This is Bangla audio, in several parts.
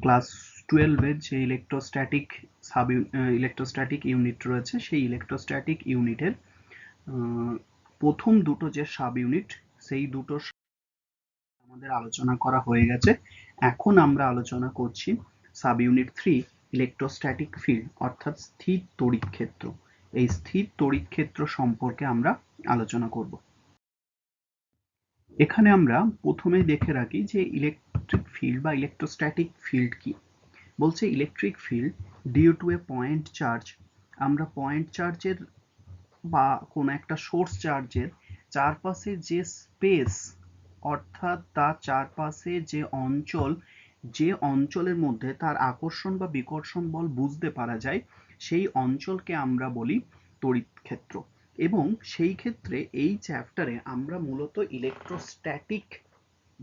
ক্লাস 12 এর যে ইলেকট্রোস্ট্যাটিক ইউনিট রয়েছে সেই ইলেকট্রোস্ট্যাটিক ইউনিটের প্রথম দুটো যে সাব ইউনিট সেই দুটো আমাদের আলোচনা করা হয়ে গেছে। এখন আমরা আলোচনা করছি সাব ইউনিট 3 ইলেকট্রোস্ট্যাটিক ফিল্ড অর্থাৎ স্থির তড়িৎ ক্ষেত্র। এই স্থির তড়িৎ ক্ষেত্র সম্পর্কে আমরা আলোচনা করব। এখানে আমরা প্রথমেই দেখে রাখি যে ইলেকট্রিক ফিল্ড বা ইলেকট্রোস্ট্যাটিক ফিল্ড কি। বলছে electric field due to a point charge. আমরা পয়েন্ট চার্জের বা কোনো একটা সোর্স চার্জের চারপাশে যে স্পেস অর্থাৎ তার চারপাশে যে অঞ্চল, যে অঞ্চলের মধ্যে তার আকর্ষণ বা বিকর্ষণ বল বুঝতে পারা যায় সেই অঞ্চলকে আমরা বলি তড়িৎ ক্ষেত্র। এবং সেই ক্ষেত্রে এই চ্যাপ্টারে আমরা মূলত ইলেকট্রোস্ট্যাটিক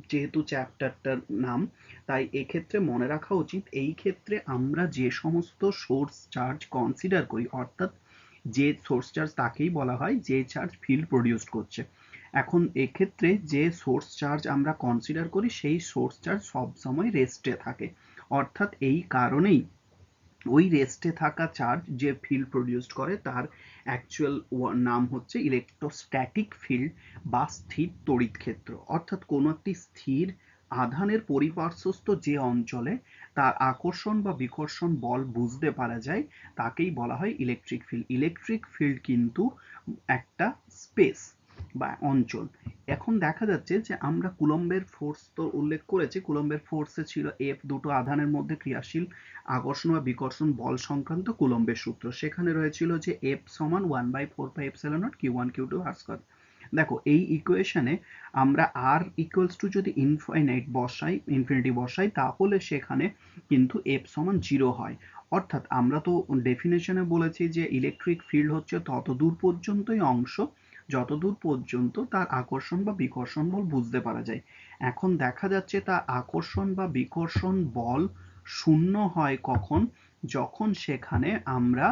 যেহেতু চ্যাপ্টারটার নাম, তাই এক্ষেত্রে মনে রাখা উচিত এই ক্ষেত্রে আমরা যে সমস্ত সোর্স চার্জ কনসিডার করি অর্থাৎ যে সোর্স চার্জ তাকেই বলা হয় যে চার্জ ফিল্ড প্রডিউস করছে। এখন এক্ষেত্রে যে সোর্স চার্জ আমরা কনসিডার করি সেই সোর্স চার্জ সবসময় রেস্টে থাকে, অর্থাৎ এই কারণেই ওই রেস্টে থাকা চার্জ যে ফিল্ড প্রডিউস করে তার অ্যাকচুয়াল নাম হচ্ছে ইলেকট্রোস্ট্যাটিক ফিল্ড বা স্থির তড়িৎ ক্ষেত্র। অর্থাৎ কোনো একটি স্থির আধানের পরিপার্শ্বস্থ যে অঞ্চলে তার আকর্ষণ বা বিকর্ষণ বল বুঝতে পারা যায় তাকেই বলা হয় ইলেকট্রিক ফিল্ড। ইলেকট্রিক ফিল্ড কিন্তু একটা স্পেস বা অঞ্চল। এখন দেখা যাচ্ছে যে আমরা কুলম্বের ফোর্স তো উল্লেখ করেছি, কুলম্বের ফোর্সে ছিল এফ, দুটো আধানের মধ্যে ক্রিয়াশীল আকর্ষণ বা বিকর্ষণ বল সংক্রান্ত কুলম্বের সূত্র। সেখানে রয়েছিল যে এফ সমান 1/4πε0 Q1 Q2 স্কয়ার। দেখো এই ইকুয়েশনে আমরা আর ইকুয়ালস টু যদি ইনফিনিটি বসাই তাহলে সেখানে কিন্তু এফ সমান 0 হয়। অর্থাৎ আমরা তো ডেফিনেশনে বলেছি যে ইলেকট্রিক ফিল্ড হচ্ছে ততদূর পর্যন্তই অংশ যতদূর পর্যন্ত তার আকর্ষণ বা বিকর্ষণ বল বুঝতে পারা যায়। এখন দেখা যাচ্ছে তার আকর্ষণ বা বিকর্ষণ বল শূন্য হয় কখন, যখন সেখানে আমরা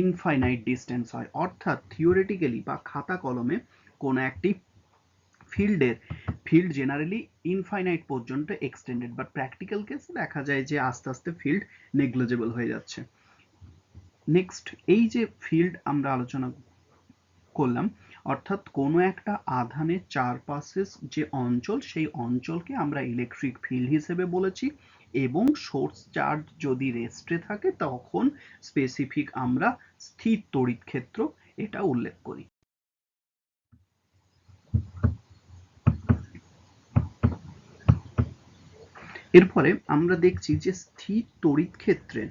ইনফাইনাইট ডিস্টেন্স হয়, অর্থাৎ থিওরিটিক্যালি বা খাতা কলমে কোনো একটি ফিল্ড জেনারেলি ইনফাইনাইট পর্যন্ত এক্সটেন্ডেড, বাট প্র্যাকটিক্যাল কেসে দেখা যায় যে আস্তে আস্তে ফিল্ড নেগলিজেবল হয়ে যাচ্ছে। নেক্সট, এই যে ফিল্ড আমরা আলোচনা করলাম অর্থাৎ কোনো একটা আধানের চারপাশের যে অঞ্চল সেই অঞ্চলকে আমরা ইলেকট্রিক ফিল্ড হিসেবে বলেছি, এবং সোর্স চার্জ যদি রেস্টে থাকে তখন স্পেসিফিক আমরা স্থির তড়িৎ ক্ষেত্র এটা উল্লেখ করি। এরপরে আমরা দেখছি যে স্থির তড়িৎ ক্ষেত্রে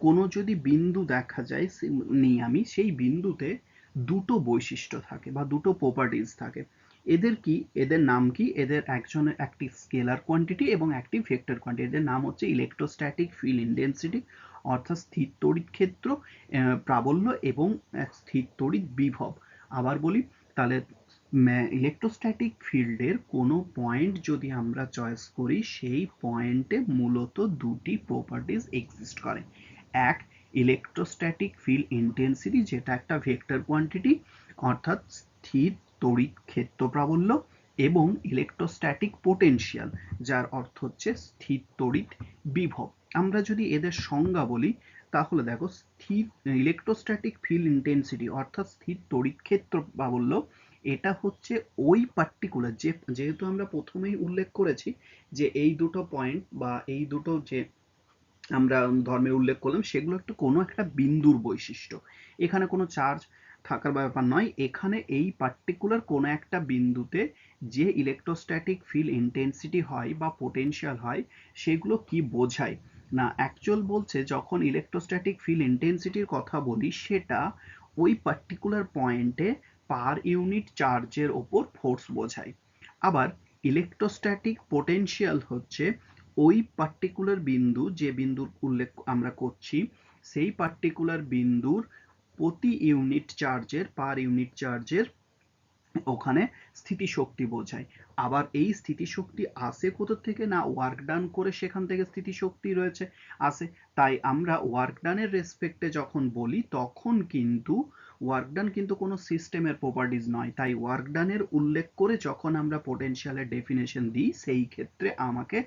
কোনো যদি বিন্দু দেখা যায় নিই আমি, সেই বিন্দুতে দুটো বৈশিষ্ট্য থাকে বা দুটো প্রপার্টিজ থাকে। এদের নাম কি? এদের একটি স্কেলার কোয়ান্টিটি এবং একটি ভেক্টর কোয়ান্টিটি। এদের নাম হচ্ছে ইলেকট্রোস্ট্যাটিক ফিল্ড ইন্টেন্সিটি অর্থাৎ স্থির তড়িৎ ক্ষেত্র প্রাবল্য এবং স্থির তড়িৎ বিভব। আবার বলি তাহলে, ইলেকট্রোস্ট্যাটিক ফিল্ডের কোনো পয়েন্ট যদি আমরা চয়েস করি সেই পয়েন্টে মূলত দুটি প্রপার্টিজ এক্সিস্ট করে। এক, ইলেকট্রোস্ট্যাটিক ফিল্ড ইন্টেন্সিটি যেটা একটা ভেক্টর কোয়ান্টিটি অর্থাৎ স্থির তড়িৎ ক্ষেত্র প্রাবল্য, এবং ইলেকট্রোস্ট্যাটিক পোটেনশিয়াল যার অর্থ হচ্ছে স্থির তড়িৎ বিভব। আমরা যদি এদের সংজ্ঞা বলি তাহলে দেখো, ইলেকট্রোস্ট্যাটিক ফিল্ড ইন্টেন্সিটি অর্থাৎ স্থির তড়িৎ ক্ষেত্র প্রাবল্য এটা হচ্ছে ওই পার্টিকুলার যেহেতু আমরা প্রথমেই উল্লেখ করেছি যে এই দুটো পয়েন্ট বা এই দুটো যে আমরা ধর্মের উল্লেখ করলাম সেগুলো একটু কোনো একটা বিন্দুর বৈশিষ্ট্য। এখানে কোনো চার্জ থাকার ব্যাপার নয়, এখানে এই পার্টিকুলার কোনো একটা বিন্দুতে যে ইলেকট্রোস্ট্যাটিক ফিল্ড ইন্টেন্সিটি হয় বা পোটেনশিয়াল হয় সেগুলো কি বোঝায় না, অ্যাকচুয়াল বলছে যখন ইলেকট্রোস্ট্যাটিক ফিল্ড ইন্টেন্সিটির কথা বলি সেটা ওই পার্টিকুলার পয়েন্টে পার ইউনিট চার্জের ওপর ফোর্স বোঝায়। আবার ইলেকট্রোস্ট্যাটিক পোটেনশিয়াল হচ্ছে ওই পার্টিকুলার বিন্দু যে বিন্দুর উল্লেখ আমরা করছি সেই পার্টিকুলার বিন্দুর প্রতি ইউনিট চার্জের পার ইউনিট চার্জের ওখানে স্থিতিশক্তি বোঝায়। আবার এই স্থিতিশক্তি আসে কোথা থেকে না, ওয়ার্ক ডান করে সেখান থেকে স্থিতিশক্তি রয়েছে আসে। তাই আমরা ওয়ার্ক ডানের রেসপেক্টে যখন বলি তখন কিন্তু ওয়ার্ক ডান কিন্তু কোনো সিস্টেমের প্রপার্টিজ নয়, তাই ওয়ার্ক ডানের উল্লেখ করে যখন আমরা পোটেনশিয়ালের ডেফিনেশন দিই সেই ক্ষেত্রে আমাকে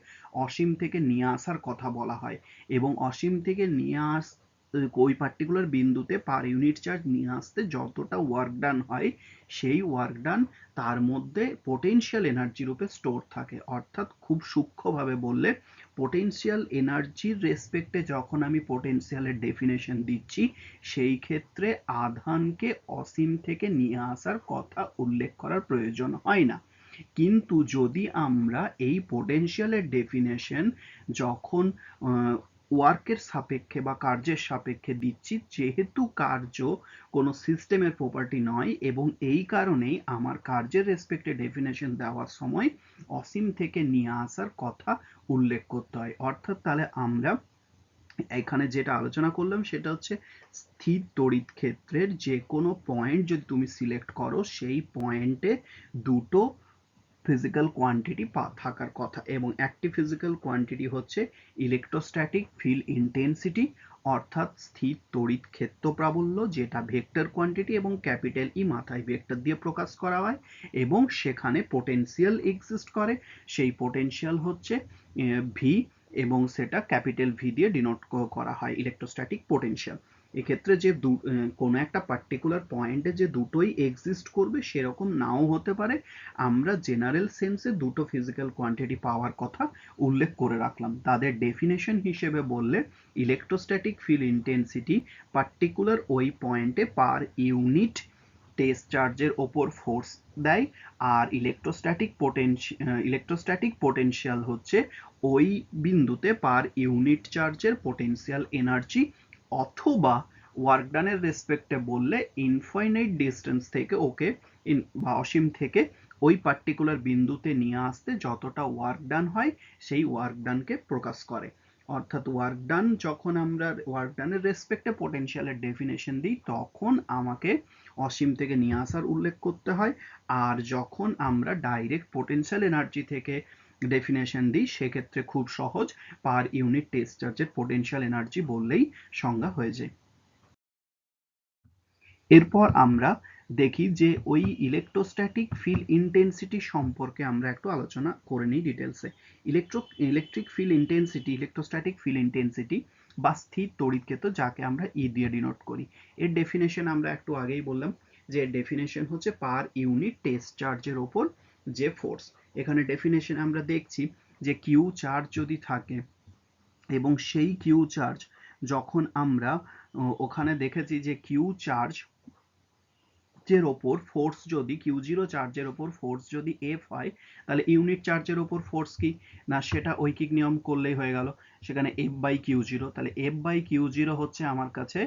অসীম থেকে নিয়ে আসার কথা বলা হয়, এবং অসীম থেকে নিয়ে ওই পার্টিকুলার বিন্দুতে পার ইউনিট চার্জ নিয়ে আসতে যতটা ওয়ার্ক ডান হয় সেই ওয়ার্ক ডান তার মধ্যে পোটেনশিয়াল এনার্জি রূপে স্টোর থাকে। অর্থাৎ খুব সূক্ষ্মভাবে বললে পোটেনশিয়াল এনার্জির রেসপেক্টে যখন আমি পোটেনশিয়ালের ডেফিনেশন দিচ্ছি সেই ক্ষেত্রে আধানকে অসীম থেকে নিয়ে আসার কথা উল্লেখ করার প্রয়োজন হয় না। কিন্তু যদি আমরা এই পোটেনশিয়ালের ডেফিনেশন যখন ওয়ার্কের সাপেক্ষে বা কার্যের সাপেক্ষে দিচ্ছি, যেহেতু কার্য কোনো সিস্টেমের প্রপার্টি নয় এবং এই কারণেই আমার কার্যের রেসপেক্টে ডেফিনেশন দেওয়ার সময় অসীম থেকে নিয়ে আসার কথা উল্লেখ করতে হয়। অর্থাৎ তাহলে আমরা এখানে যেটা আলোচনা করলাম সেটা হচ্ছে স্থির তড়িৎ ক্ষেত্রের যে কোনো পয়েন্ট যদি তুমি সিলেক্ট করো সেই পয়েন্টে দুটো ফিজিক্যাল কোয়ান্টিটি থাকার কথা, এবং একটি ফিজিক্যাল কোয়ান্টিটি হচ্ছে ইলেকট্রোস্ট্যাটিক ফিল্ড ইন্টেন্সিটি অর্থাৎ স্থির তড়িৎ ক্ষেত্র প্রাবল্য, যেটা ভেক্টর কোয়ান্টিটি এবং ক্যাপিটাল ই মাথায় ভেক্টর দিয়ে প্রকাশ করা হয়, এবং সেখানে পোটেনশিয়াল এক্সিস্ট করে, সেই পোটেনশিয়াল হচ্ছে ভি, এবং সেটা ক্যাপিটাল ভি দিয়ে ডিনোট করা হয় ইলেকট্রোস্ট্যাটিক পোটেনশিয়াল। এক্ষেত্রে যে কোনো একটা পার্টিকুলার পয়েন্টে যে দুটোই এক্সিস্ট করবে সেরকম নাও হতে পারে, আমরা জেনারেল সেন্সে দুটো ফিজিক্যাল কোয়ান্টিটি পাওয়ার কথা উল্লেখ করে রাখলাম। তাদের ডেফিনেশন হিসেবে বললে ইলেকট্রোস্ট্যাটিক ফিল্ড ইন্টেন্সিটি পার্টিকুলার ওই পয়েন্টে পার ইউনিট টেস্ট চার্জের ওপর ফোর্স দেয়, আর ইলেকট্রোস্ট্যাটিক পোটেনশিয়াল হচ্ছে ওই বিন্দুতে পার ইউনিট চার্জের পোটেনশিয়াল এনার্জি, অথবা ওয়ার্ক ডানের রেসপেক্টে বললে ইনফাইনাইট ডিস্টেন্স থেকে ওকে বা অসীম থেকে ওই পার্টিকুলার বিন্দুতে নিয়ে আসতে যতটা ওয়ার্ক ডান হয় সেই ওয়ার্ক ডানকে প্রকাশ করে। অর্থাৎ ওয়ার্ক ডান যখন আমরা ওয়ার্ক ডানের রেসপেক্টে পোটেনশিয়ালের ডেফিনেশন দিই তখন আমাকে অসীম থেকে নিয়ে আসার উল্লেখ করতে হয়, আর যখন আমরা ডাইরেক্ট পোটেনশিয়াল এনার্জি থেকে ডেফিনেশন দিই সেক্ষেত্রে খুব সহজ, পার ইউনিট টেস্ট চার্জের পোটেনশিয়াল এনার্জি বললেই সংজ্ঞা হয়ে যায়। এরপর আমরা দেখি যে ওই ইলেকট্রোস্ট্যাটিক ফিল্ড ইন্টেন্সিটি সম্পর্কে আমরা একটু আলোচনা করে নিই ডিটেলসে। Electric field intensity, electrostatic field intensity বা স্থির তড়িৎ ক্ষেত্র যাকে আমরা ই দিয়ে ডিনোট করি, এর ডেফিনেশন আমরা একটু আগেই বললাম যে এর ডেফিনেশন হচ্ছে পার ইউনিট টেস্ট চার্জের ওপর যে ফোর্স। এখানে ডেফিনেশন আমরা দেখছি যে কিউ চার্জ যদি থাকে এবং সেই কিউ চার্জ যখন আমরা ওখানে দেখেছি যে কিউ চার্জ এর ওপর ফোর্স যদি Q0 চার্জের ওপর ফোর্স যদি F হয় তাহলে ইউনিট চার্জের ওপর ফোর্স কি না, সেটা ঐকিক নিয়ম করলেই হয়ে গেল, সেখানে F/Q0, তাহলে F/Q0 হচ্ছে আমার কাছে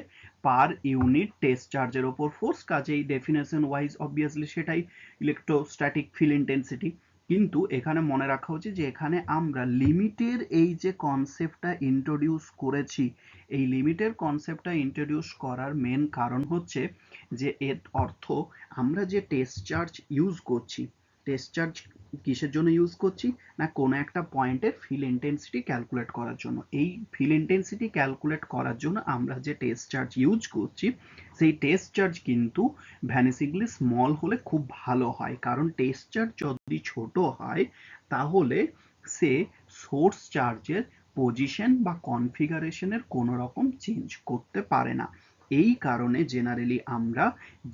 পার ইউনিট টেস্ট চার্জের ওপর ফোর্স, কাজেই ডেফিনেশন ওয়াইজ অবভিয়াসলি সেটাই ইলেকট্রোস্ট্যাটিক ফিল্ড ইন্টেন্সিটি। কিন্তু এখানে মনে রাখা উচিত যে এখানে আমরা লিমিটের এই যে কনসেপ্টটা ইন্ট্রোডিউস করেছি, এই লিমিটের কনসেপ্টটা ইন্ট্রোডিউস করার মেন কারণ হচ্ছে যে এর অর্থ আমরা যে টেস্ট চার্জ ইউজ করছি, টেস্ট চার্জ কিসের জন্য ইউজ করছি না কোনো একটা পয়েন্টের ফিল্ড ইন্টেন্সিটি ক্যালকুলেট করার জন্য। এই ফিল্ড ইন্টেন্সিটি ক্যালকুলেট করার জন্য আমরা যে টেস্ট চার্জ ইউজ করছি সেই টেস্ট চার্জ কিন্তু ভ্যানিসিংলি স্মল হলে খুব ভালো হয়, কারণ টেস্ট চার্জ যদি ছোট হয় তাহলে সে সোর্স চার্জের পজিশন বা কনফিগারেশনের কোনো রকম চেঞ্জ করতে পারে না। এই কারণে জেনারেলি আমরা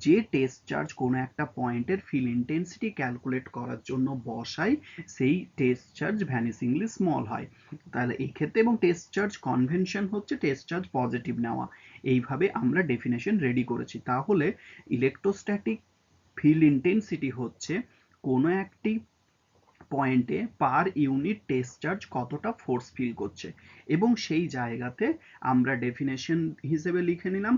যে টেস্ট চার্জ কোনো একটা পয়েন্টের ফিল্ড ইন্টেন্সিটি ক্যালকুলেট করার জন্য বসাই সেই টেস্ট চার্জ ভ্যানিসিংলি স্মল হয়। তাহলে এই ক্ষেত্রে এবং টেস্ট চার্জ কনভেনশন হচ্ছে টেস্ট চার্জ পজিটিভ নেওয়া, এইভাবে আমরা ডেফিনেশন রেডি করেছি। তাহলে ইলেকট্রোস্ট্যাটিক ফিল্ড ইন্টেন্সিটি হচ্ছে কোনো একটি পয়েন্টে পার ইউনিট টেস্ট চার্জ কতটা ফোর্স ফিল করছে, এবং সেই জায়গাতে আমরা ডেফিনেশন হিসেবে লিখে নিলাম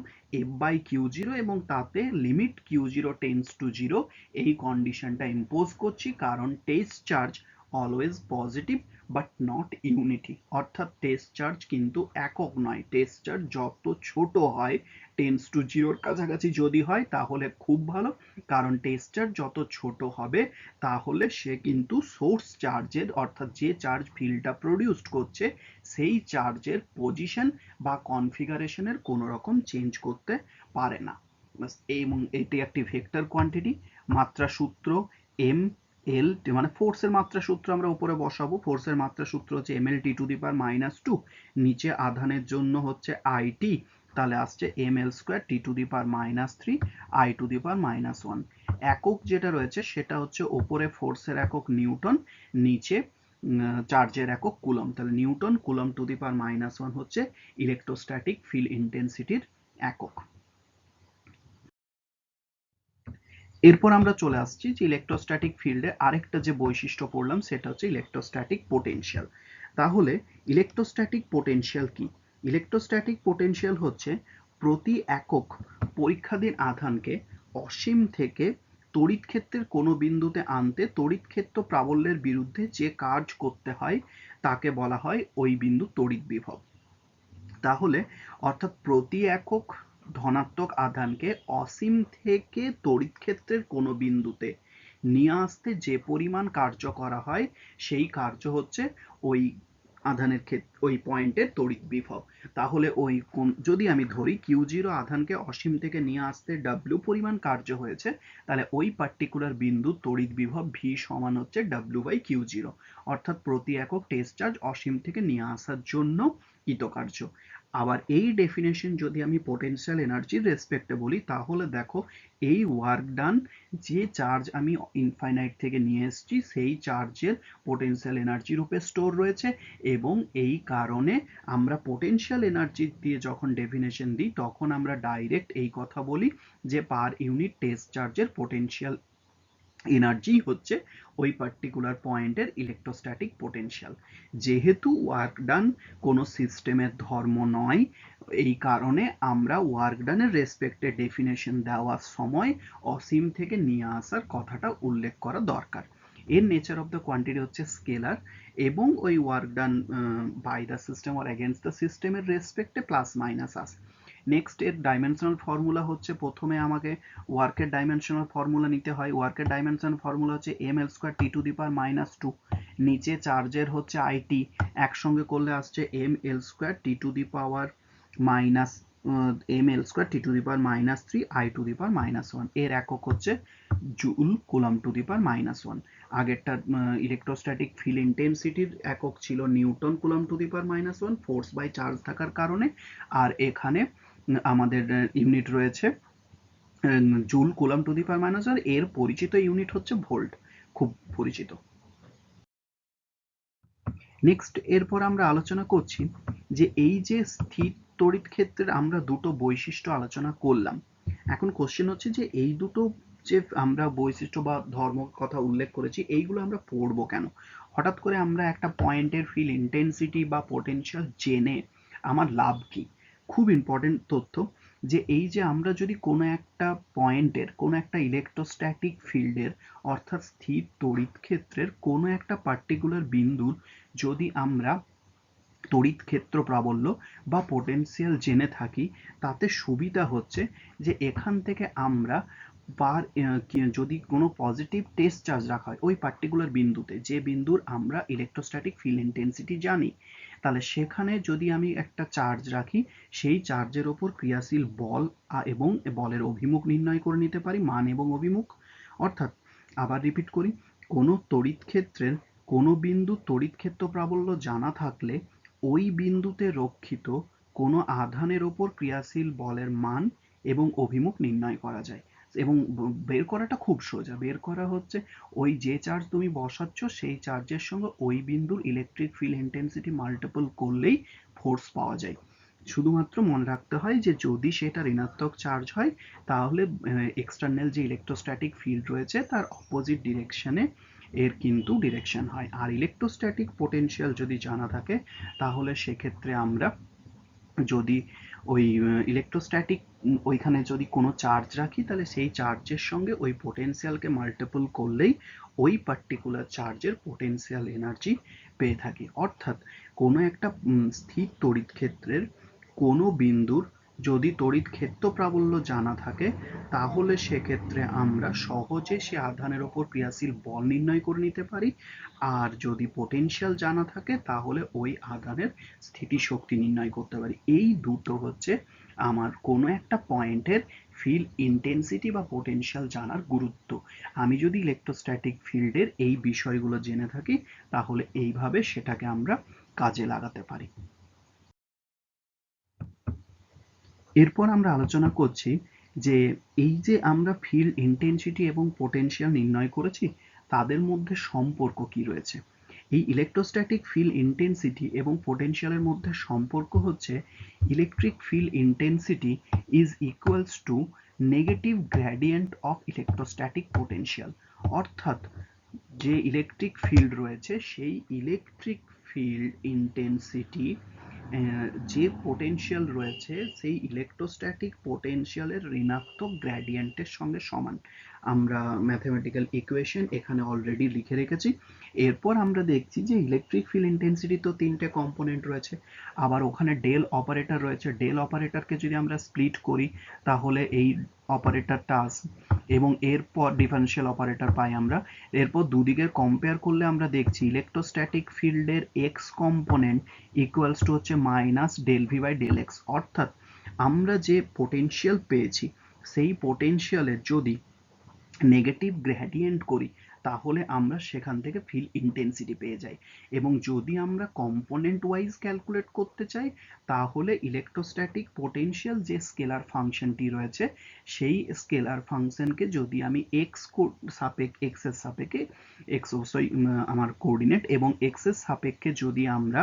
F/Q0 এবং তাতে লিমিট Q0 টেন্ডস টু 0 এই কন্ডিশনটা ইম্পোজ করছি, কারণ test charge always positive but not unity, অর্থাৎ টেস্ট চার্জ কিন্তু একক নয়, টেস্ট চার্জ যত ছোট হয় টেন্ডস টু 0-র কাছাকাছি যদি হয় তাহলে খুব ভালো, কারণ টেস্ট চার্জ যত ছোট হবে তাহলে সে কিন্তু সোর্স চার্জের অর্থাৎ যে চার্জ ফিল্ডটা প্রডিউসড করছে সেই চার্জের পজিশন বা কনফিগারেশনের কোনো রকম চেঞ্জ করতে পারে না। এবং এটি একটি ভেক্টর কোয়ান্টিটি। মাত্রা সূত্র এম এল, মানে ফোর্সের মাত্রা সূত্র আমরা উপরে বসাবো। ফোর্সের মাত্রা সূত্র হচ্ছে M L T to the power -2, নিচে আধানের জন্য হচ্ছে আই টি, তাহলে আসছে M L square T to the power -3 I to the power -1। একক যেটা রয়েছে সেটা হচ্ছে ওপরে ফোর্সের একক নিউটন, নিচে চার্জের একক কুলম, তাহলে Newton coulomb to the power -1 হচ্ছে ইলেকট্রোস্ট্যাটিক ফিল্ড ইন্টেন্সিটির একক। এরপর আমরা চলে আসছি যে ইলেকট্রোস্ট্যাটিক ফিল্ডে আরেকটা যে বৈশিষ্ট্য পড়লাম সেটা হচ্ছে ইলেকট্রোস্ট্যাটিক পোটেনশিয়াল। তাহলে ইলেকট্রোস্ট্যাটিক পোটেনশিয়াল কি? ইলেকট্রোস্ট্যাটিক পোটেনশিয়াল হচ্ছে প্রতি একক পরীক্ষাধীন আধানকে অসীম থেকে তড়িৎ ক্ষেত্রের কোনো বিন্দুতে আনতে তড়িৎ ক্ষেত্র প্রাবল্যের বিরুদ্ধে যে কাজ করতে হয় তাকে বলা হয় ওই বিন্দু তড়িৎ বিভব। তাহলে অর্থাৎ প্রতি একক ধনাত্মক আধানকে অসীম থেকে তড়িৎ ক্ষেত্রের কোনো বিন্দুতে নিয়ে আসতে যে পরিমাণ কার্য করা হয় সেই কার্য হচ্ছে ওই আধানের ক্ষেত্রে ওই পয়েন্টের তড়িৎ বিভব। তাহলে ওই যদি আমি ধরি Q0 আধানকে অসীম থেকে নিয়ে আসতে W পরিমাণ কার্য হয়েছে, তাহলে ওই পার্টিকুলার বিন্দু তড়িৎ বিভব V সমান হচ্ছে W/Q0, অর্থাৎ প্রতি একক টেস্ট চার্জ অসীম থেকে নিয়ে আসার জন্য কৃতকার্য। আবার এই ডেফিনেশন যদি আমি পোটেনশিয়াল এনার্জির রেসপেক্টে বলি তাহলে দেখো এই ওয়ার্ক ডান, যে চার্জ আমি ইনফাইনাইট থেকে নিয়ে এসেছি সেই চার্জের পোটেনশিয়াল এনার্জি রূপে স্টোর রয়েছে, এবং এই কারণে আমরা পোটেনশিয়াল এনার্জি দিয়ে যখন ডেফিনেশন দিই তখন আমরা ডাইরেক্ট এই কথা বলি যে পার ইউনিট টেস্ট চার্জের পোটেনশিয়াল এনার্জি হচ্ছে ওই পার্টিকুলার পয়েন্টের ইলেকট্রোস্ট্যাটিক পোটেনশিয়াল। যেহেতু ওয়ার্ক ডান কোনো সিস্টেমের ধর্ম নয়, এই কারণে আমরা ওয়ার্ক ডানের রেসপেক্টে ডেফিনেশন দেওয়ার সময় অসীম থেকে নিয়ে আসার কথাটা উল্লেখ করা দরকার। এর নেচার অফ দ্য কোয়ান্টিটি হচ্ছে স্কেলার, এবং ওই work done by the system or against the সিস্টেমের রেসপেক্টে প্লাস মাইনাস আসে। নেক্সট এর ডাইমেনশনাল ফর্মুলা হচ্ছে, প্রথমে আমাকে ওয়ার্কের ডাইমেনশনাল ফর্মুলা নিতে হয়। ওয়ার্কের ডাইমেনশনাল ফর্মুলা হচ্ছে ml square T to the power -2, নিচে চার্জের হচ্ছে আইটি, একসঙ্গে করলে আসছে ml square T to the power minus ml square T to the power -3 I to the power -1। এর একক হচ্ছে joule coulomb to the power -1। আগেরটা ইলেকট্রোস্ট্যাটিক ফিল্ড ইন্টেন্সিটির একক ছিল newton coulomb to the power -1 force by charge থাকার কারণে, আর এখানে আমাদের ইউনিট রয়েছে joule coulomb to the power -1। এর পরিচিত ইউনিট হচ্ছে ভোল্ট, খুব পরিচিত। নেক্সট এরপর আমরা আলোচনা করছি যে এই যে স্থির তড়িৎ ক্ষেত্রের আমরা দুটো বৈশিষ্ট্য আলোচনা করলাম। এখন কোশ্চেন হচ্ছে যে এই দুটো যে আমরা বৈশিষ্ট্য বা ধর্ম কথা উল্লেখ করেছি এইগুলো আমরা পড়বো কেন? হঠাৎ করে আমরা একটা পয়েন্টের ফিল্ড ইন্টেন্সিটি বা পোটেনশিয়াল জেনে আমার লাভ কি? খুব ইম্পর্টেন্ট তথ্য যে এই যে আমরা যদি কোনো একটা পয়েন্টের কোনো একটা ইলেকট্রোস্ট্যাটিক ফিল্ডের অর্থাৎ স্থির তড়িৎ ক্ষেত্রের কোনো একটা পার্টিকুলার বিন্দুর যদি আমরা তড়িৎ ক্ষেত্র প্রাবল্য বা পোটেনশিয়াল জেনে থাকি, তাতে সুবিধা হচ্ছে যে এখান থেকে আমরা যদি কোনো পজিটিভ টেস্ট চার্জ রাখা হয় ওই পার্টিকুলার বিন্দুতে, যে বিন্দুর আমরা ইলেকট্রোস্ট্যাটিক ফিল্ড ইন্টেন্সিটি জানি, তাহলে সেখানে যদি আমি একটা চার্জ রাখি সেই চার্জের ওপর ক্রিয়াশীল বল এবং বলের অভিমুখ নির্ণয় করে নিতে পারি, মান এবং অভিমুখ। অর্থাৎ আবার রিপিট করি, কোনো তড়িৎ ক্ষেত্রের কোনো বিন্দু তড়িৎ ক্ষেত্র প্রাবল্য জানা থাকলে ওই বিন্দুতে রক্ষিত কোনো আধানের ওপর ক্রিয়াশীল বলের মান এবং অভিমুখ নির্ণয় করা যায়। এবং বের করাটা খুব সোজা, বের করা হচ্ছে ওই যে চার্জ তুমি বসাচ্ছ সেই চার্জের সঙ্গে ওই বিন্দুর ইলেকট্রিক ফিল্ড ইন্টেন্সিটি মাল্টিপল করলেই ফোর্স পাওয়া যায়। শুধুমাত্র মনে রাখতে হয় যে যদি সেটা ঋণাত্মক চার্জ হয় তাহলে এক্সটার্নাল যে ইলেকট্রোস্ট্যাটিক ফিল্ড রয়েছে তার অপোজিট ডিরেকশনে এর কিন্তু ডিরেকশন হয়। আর ইলেকট্রোস্ট্যাটিক পোটেনশিয়াল যদি জানা থাকে তাহলে সেক্ষেত্রে আমরা যদি ওই ইলেকট্রোস্ট্যাটিক ওইখানে যদি কোনো চার্জ রাখি তাহলে সেই চার্জের সঙ্গে ওই পোটেনশিয়ালকে মাল্টিপল করলেই ওই পার্টিকুলার চার্জের পোটেনশিয়াল এনার্জি পেয়ে থাকি। অর্থাৎ কোনো একটা স্থির তড়িৎ ক্ষেত্রের কোনো বিন্দুর যদি তড়িৎ ক্ষেত্র প্রাবল্য জানা থাকে তাহলে সেক্ষেত্রে আমরা সহজে সে আধানের ওপর ক্রিয়াশীল বল নির্ণয় করে নিতে পারি, আর যদি পোটেনশিয়াল জানা থাকে তাহলে ওই আধানের স্থিতিশক্তি নির্ণয় করতে পারি। এই দুটো হচ্ছে আমার কোনো একটা পয়েন্টের ফিল্ড ইন্টেন্সিটি বা পোটেনশিয়াল জানার গুরুত্ব। আমি যদি ইলেকট্রোস্ট্যাটিক ফিল্ডের এই বিষয়গুলো জেনে থাকি তাহলে এইভাবে সেটাকে আমরা কাজে লাগাতে পারি। এরপর আমরা আলোচনা করছি যে এই যে আমরা ফিল্ড ইন্টেন্সিটি এবং পোটেনশিয়াল নির্ণয় করেছি তাদের মধ্যে সম্পর্ক কি রয়েছে। এই ইলেকট্রোস্ট্যাটিক ফিল্ড ইন্টেন্সিটি এবং পোটেনশিয়ালের মধ্যে সম্পর্ক হচ্ছে electric field intensity is equals to negative gradient of electrostatic potential. অর্থাৎ যে ইলেকট্রিক ফিল্ড রয়েছে সেই ইলেকট্রিক ফিল্ড ইন্টেন্সিটি যে পোটেনশিয়াল রয়েছে সেই ইলেকট্রোস্ট্যাটিক পোটেনশিয়ালের ঋণাত্মক গ্রেডিয়েন্টের সঙ্গে সমান। আমরা ম্যাথমেটিক্যাল ইকুয়েশন এখানে অলরেডি লিখে রেখেছি। এরপর আমরা দেখছি যে ইলেকট্রিক ফিল্ড ইন্টেন্সিটি তো তিনটে কম্পোনেন্ট রয়েছে, আবার ওখানে ডেল অপারেটর রয়েছে। ডেল অপারেটরকে যদি আমরা স্প্লিট করি তাহলে এই অপারেটরটা আসে এবং এরপর ডিফারেনশিয়াল অপারেটর পাই আমরা। এরপর দুদিকের কম্পেয়ার করলে আমরা দেখছি ইলেকট্রোস্ট্যাটিক ফিল্ডের এক্স কম্পোনেন্ট ইকুয়ালস টু হচ্ছে minus del V by del x. অর্থাৎ আমরা যে পোটেনশিয়াল পেয়েছি সেই পোটেনশিয়ালের যদি নেগেটিভ গ্রেডিয়েন্ট করি তাহলে আমরা সেখান থেকে ফিল্ড ইন্টেন্সিটি পেয়ে যাই। এবং যদি আমরা কম্পোনেন্ট ওয়াইজ ক্যালকুলেট করতে চাই তাহলে ইলেকট্রোস্ট্যাটিক পোটেনশিয়াল যে স্কেলার ফাংশনটি রয়েছে সেই স্কেলার ফাংশনকে যদি আমি এক্স এর সাপেক্ষে এক্স অবশ্যই আমার কোঅর্ডিনেট এবং এক্স এর সাপেক্ষে যদি আমরা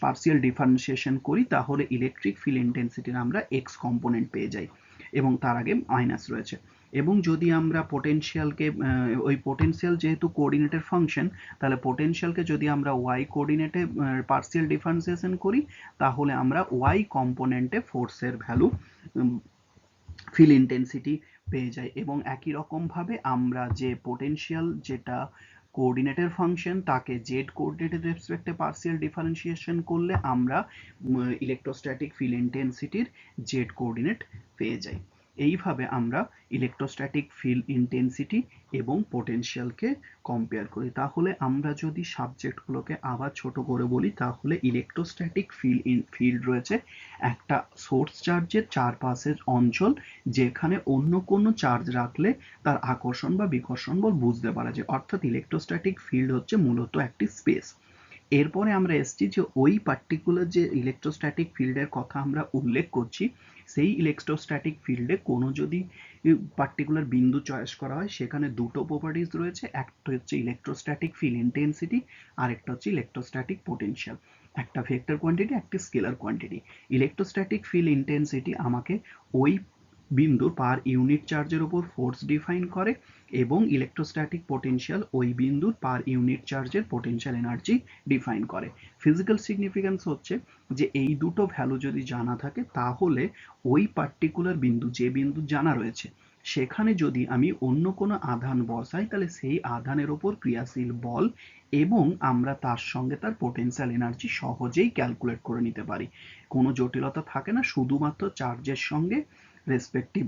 পার্সিয়াল ডিফারেন্সিয়েশন করি তাহলে ইলেকট্রিক ফিল্ড ইন্টেন্সিটির আমরা এক্স কম্পোনেন্ট পেয়ে যাই এবং তার আগে মাইনাস রয়েছে। এবং যদি আমরা পোটেনশিয়ালকে ওই পোটেনশিয়াল যেহেতু কোঅর্ডিনেটের ফাংশন তাহলে পোটেনশিয়ালকে যদি আমরা ওয়াই কোঅর্ডিনেটে পার্সিয়াল ডিফারেন্সিয়েশন করি তাহলে আমরা ওয়াই কম্পোনেন্টে ফোর্সের ভ্যালু ফিল্ড ইন্টেন্সিটি পেয়ে যাই। এবং একই রকম ভাবে আমরা যে পোটেনশিয়াল যেটা কোঅর্ডিনেটের ফাংশন তাকে জেড কোঅর্ডিনেটের রেসপেক্টে পার্সিয়াল ডিফারেন্সিয়েশন করলে আমরা ইলেকট্রোস্ট্যাটিক ফিল্ড ইন্টেন্সিটির জেড কোঅর্ডিনেট পেয়ে যাই। এইভাবে আমরা ইলেকট্রোস্ট্যাটিক ফিল্ড ইন্টেন্সিটি এবং পোটেনশিয়ালকে কম্পেয়ার করি। তাহলে আমরা যদি সাবজেক্টগুলোকে আবার ছোট করে বলি তাহলে ইলেকট্রোস্ট্যাটিক ফিল্ড রয়েছে একটা সোর্স চার্জের চারপাশের অঞ্চল যেখানে অন্য কোনো চার্জ রাখলে তার আকর্ষণ বা বিকর্ষণ বল বুঝতে পারা যায়। অর্থাৎ ইলেকট্রোস্ট্যাটিক ফিল্ড হচ্ছে মূলত একটি স্পেস। এরপরে আমরা এসছি যে ওই পার্টিকুলার যে ইলেকট্রোস্ট্যাটিক ফিল্ডের কথা আমরা উল্লেখ করছি সেই ইলেকট্রোস্ট্যাটিক ফিল্ডে কোনো যদি পার্টিকুলার বিন্দু চয়েস করা হয় সেখানে দুটো প্রপার্টিজ রয়েছে, একটা হচ্ছে ইলেকট্রোস্ট্যাটিক ফিল্ড ইন্টেন্সিটি আর একটা হচ্ছে ইলেকট্রোস্ট্যাটিক পোটেনশিয়াল। একটা ভেক্টর কোয়ান্টিটি একটা scalar quantity. Electrostatic field intensity আমাকে ওই বিন্দুর পার ইউনিট চার্জের উপর ফোর্স ডিফাইন করে এবং ইলেকট্রোস্ট্যাটিক পোটেনশিয়াল ওই বিন্দুর পার ইউনিট চার্জের পোটেনশিয়াল এনার্জি ডিফাইন করে। ফিজিক্যাল সিগনিফিক্যান্স হচ্ছে যে এই দুটো ভ্যালু যদি জানা থাকে তাহলে ওই পার্টিকুলার বিন্দু যে বিন্দু জানা রয়েছে সেখানে যদি আমি অন্য কোনো আধান বসাই তাহলে সেই আধানের ওপর ক্রিয়াশীল বল এবং আমরা তার সঙ্গে তার পোটেনশিয়াল এনার্জি সহজেই ক্যালকুলেট করে নিতে পারি। কোনো জটিলতা থাকে না, শুধুমাত্র চার্জের সঙ্গে respective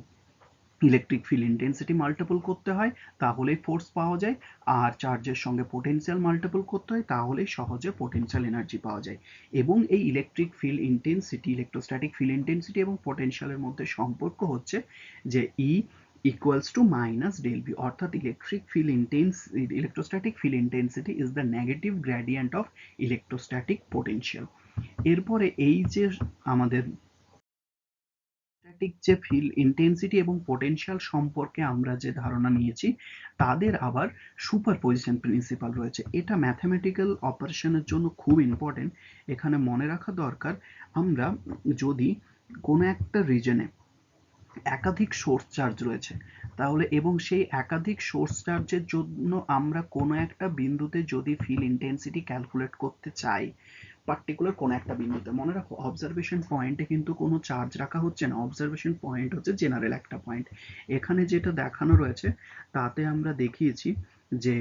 electric field intensity multiple করতে হয় তাহলেই ফোর্স পাওয়া যায়, আর চার্জের সঙ্গে পোটেনশিয়াল মাল্টিপল করতে হয় তাহলেই সহজে পোটেনশিয়াল এনার্জি পাওয়া যায়। এবং এই electric field intensity electrostatic field intensity এবং পোটেনশিয়ালের মধ্যে সম্পর্ক হচ্ছে যে ই equals to minus del V, অর্থাৎ electrostatic field intensity is the negative gradient of electrostatic potential। এরপরে এই যে আমাদের স্ট্যাটিক যে ফিল্ড ইন্টেন্সিটি এবং পোটেনশিয়াল সম্পর্কে আমরা যে ধারণা নিয়েছি তাদের আবার সুপারপজিশন প্রিন্সিপাল রয়েছে। এটা ম্যাথমেটিক্যাল অপারেশনের জন্য খুব ইম্পর্টেন্ট। এখানে মনে রাখা দরকার আমরা যদি কোনো একটা রিজনে একাধিক সোর্স চার্জ রয়েছে তাহলে এবং সেই একাধিক সোর্স চার্জের জন্য আমরা কোনো একটা বিন্দুতে যদি ফিল্ড ইন্টেন্সিটি ক্যালকুলেট করতে চাই পার্টিকুলার কোনো একটা বিন্দুতে, মনে রাখো অবজারভেশন পয়েন্টে কিন্তু কোনো চার্জ রাখা হচ্ছে না, অবজারভেশন পয়েন্ট হচ্ছে জেনারেল একটা পয়েন্ট। এখানে যেটা দেখানো রয়েছে তাতে আমরা দেখিয়েছি যে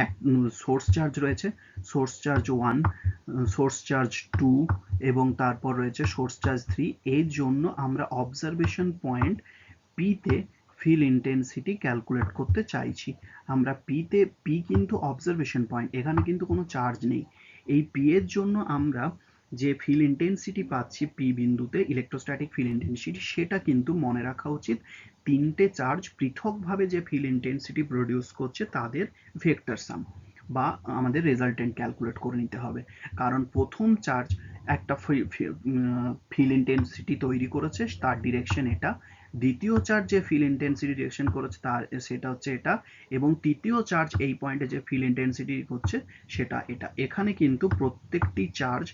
এক সোর্স চার্জ রয়েছে, সোর্স চার্জ 1, সোর্স চার্জ 2 এবং তারপর রয়েছে সোর্স চার্জ 3। এর জন্য আমরা অবজারভেশন পয়েন্ট পি তে ফিল্ড ইন্টেন্সিটি ক্যালকুলেট করতে চাইছি। আমরা পি কিন্তু অবজারভেশন পয়েন্ট, এখানে কিন্তু কোনো চার্জ নেই। এই পি এর জন্য আমরা যে ফিল্ড ইন্টেন্সিটি পাচ্ছি পি বিন্দুতে ইলেকট্রোস্ট্যাটিক ফিল্ড ইন্টেন্সিটি, সেটা কিন্তু মনে রাখা উচিত তিনটে চার্জ পৃথকভাবে যে ফিল্ড ইন্টেন্সিটি প্রডিউস করছে তাদের ভেক্টর সাম বা আমাদের রেজাল্টেন্ট ক্যালকুলেট করে নিতে হবে। কারণ প্রথম চার্জ একটা ফিল্ড ইন্টেন্সিটি তৈরি করেছে, তার ডিরেকশন এটা। দ্বিতীয় চার্জ যে ফিল্ড ইন্টেন্সিটি ডিরেকশন করেছে তার সেটা হচ্ছে এটা, এবং তৃতীয় চার্জ এই পয়েন্টে যে ফিল্ড ইন্টেন্সিটি হচ্ছে সেটা এটা। এখানে কিন্তু প্রত্যেকটি চার্জ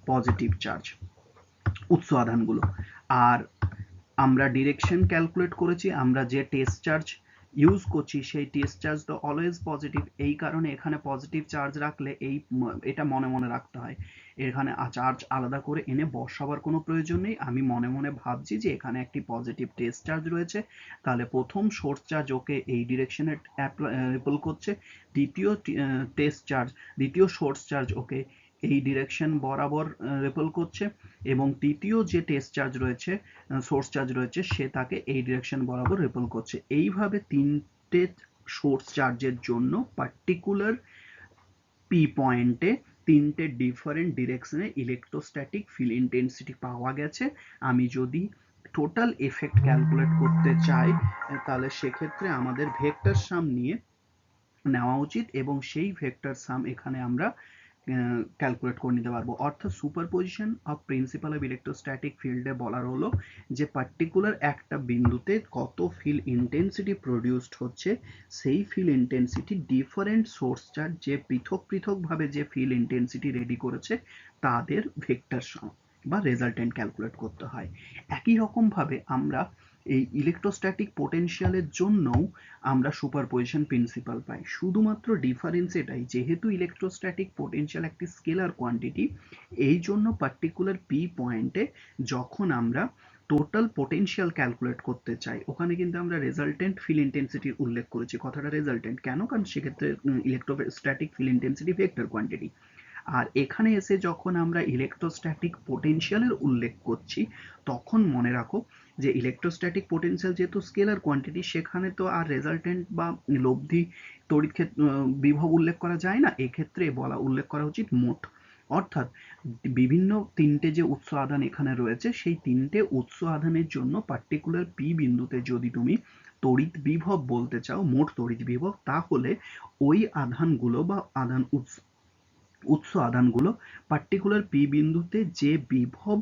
পজিটিভ চার্জ উৎস আধানগুলো। আর আমরা ডিরেকশন ক্যালকুলেট করেছি, আমরা যে টেস্ট চার্জ ইউজ করছি সেই টেস্ট চার্জ তো অলওয়েজ পজিটিভ, এই কারণে এখানে পজিটিভ চার্জ রাখলে এটা মনে মনে রাখতে হয়। এখানে চার্জ আলাদা করে এনে বসাবার কোনো প্রয়োজন নেই। আমি মনে মনে ভাবছি যে এখানে একটি পজিটিভ টেস্ট চার্জ রয়েছে, তাহলে প্রথম সোর্স চার্জ ওকে এই ডিরেকশনে রিপেল করছে, দ্বিতীয় সোর্স চার্জ ওকে এই ডিরেকশন বরাবর রিপেল করছে, এবং তৃতীয় যে টেস্ট চার্জ রয়েছে, সোর্স চার্জ রয়েছে, সে তাকে এই ডিরেকশন বরাবর রিপেল করছে। এইভাবে তিনটে সোর্স চার্জের জন্য পার্টিকুলার পি পয়েন্টে তিনটে ডিফারেন্ট ডিরেকশনে ইলেকট্রোস্ট্যাটিক ফিল্ড ইন্টেন্সিটি পাওয়া গেছে। আমি যদি টোটাল এফেক্ট ক্যালকুলেট করতে চাই তাহলে সেক্ষেত্রে আমাদের ভেক্টর সাম নিয়ে নেওয়া উচিত, এবং সেই ভেক্টর সাম এখানে আমরা ক্যালকুলেট করে নিতে পারবো। অর্থাৎ superposition of principal of electrostatic ফিল্ডে বলার হলো যে পার্টিকুলার একটা বিন্দুতে কত ফিল্ড ইন্টেন্সিটি প্রডিউসড হচ্ছে, সেই field intensity different source charge যে পৃথক পৃথকভাবে যে ফিল্ড ইন্টেন্সিটি রেডি করেছে তাদের ভেক্টর সাম বা রেজাল্টেন্ট ক্যালকুলেট করতে হয়। একই রকম ভাবে আমরা এই ইলেকট্রোস্ট্যাটিক পোটেনশিয়ালের জন্যও আমরা সুপারপজিশন প্রিন্সিপাল পাই। শুধুমাত্র ডিফারেন্স এটাই, যেহেতু ইলেকট্রোস্ট্যাটিক পোটেনশিয়াল একটি স্কেলার কোয়ান্টিটি, এই জন্য পার্টিকুলার পি পয়েন্টে যখন আমরা টোটাল পোটেনশিয়াল ক্যালকুলেট করতে চাই, ওখানে কিন্তু আমরা রেজাল্টেন্ট ফিল্ড ইন্টেন্সিটির উল্লেখ করেছি। কথাটা রেজাল্টেন্ট কেন? কারণ সেক্ষেত্রে electrostatic field intensity vector quantity. আর এখানে এসে যখন আমরা ইলেকট্রোস্ট্যাটিক পোটেনশিয়ালের উল্লেখ করছি, তখন মনে রাখো যে ইলেকট্রোস্ট্যাটিক পোটেনশিয়াল যেহেতু স্কেলার কোয়ান্টিটি, সেখানে তো আর রেজাল্টেন্ট বা লব্ধি তড়িৎ বিভব উল্লেখ করা যায় না, এক্ষেত্রে উল্লেখ করা উচিত মোট। অর্থাৎ বিভিন্ন তিনটে যে উৎস আধান এখানে রয়েছে, সেই তিনটে উৎস আধানের জন্য পার্টিকুলার পি বিন্দুতে যদি তুমি তড়িৎ বিভব বলতে চাও, মোট তড়িৎ বিভব, তাহলে ওই আধানগুলো বা উৎস আধানগুলো পার্টিকুলার পি বিন্দুতে যে বিভব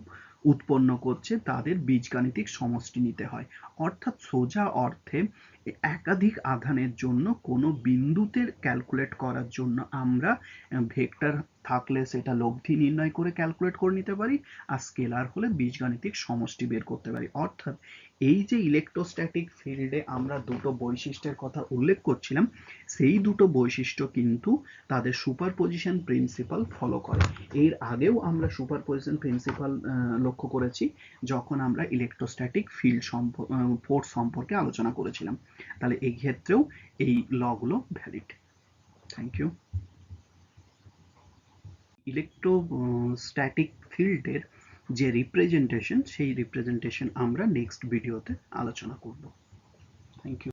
উৎপন্ন করছে তাদের বীজগাণিতিক সমষ্টি নিতে হয়। অর্থাৎ সোজা অর্থে একাধিক আধানের জন্য কোনো বিন্দুতে ক্যালকুলেট করার জন্য আমরা ভেক্টর থাকলে সেটা লব্ধি নির্ণয় করে ক্যালকুলেট করে নিতে পারি, আর স্কেলার হলে বীজগাণিতিক সমষ্টি বের করতে পারি। অর্থাৎ এই যে ইলেকট্রোস্ট্যাটিক ফিল্ডে আমরা দুটো বৈশিষ্ট্যের কথা উল্লেখ করছিলাম, সেই দুটো বৈশিষ্ট্য কিন্তু তাদের সুপারপজিশন প্রিন্সিপাল ফলো করে। এর আগেও আমরা সুপারপজিশন প্রিন্সিপাল লক্ষ্য করেছি যখন আমরা ইলেকট্রোস্ট্যাটিক ফিল্ড ফোর্স সম্পর্কে আলোচনা করেছিলাম। তাহলে এই ক্ষেত্রেও এই লগুলো ভ্যালিড। Thank you. ইলেকট্রোস্ট্যাটিক ফিল্ডের যে রিপ্রেজেন্টেশন, সেই রিপ্রেজেন্টেশন আমরা নেক্সট ভিডিওতে আলোচনা করব। Thank you.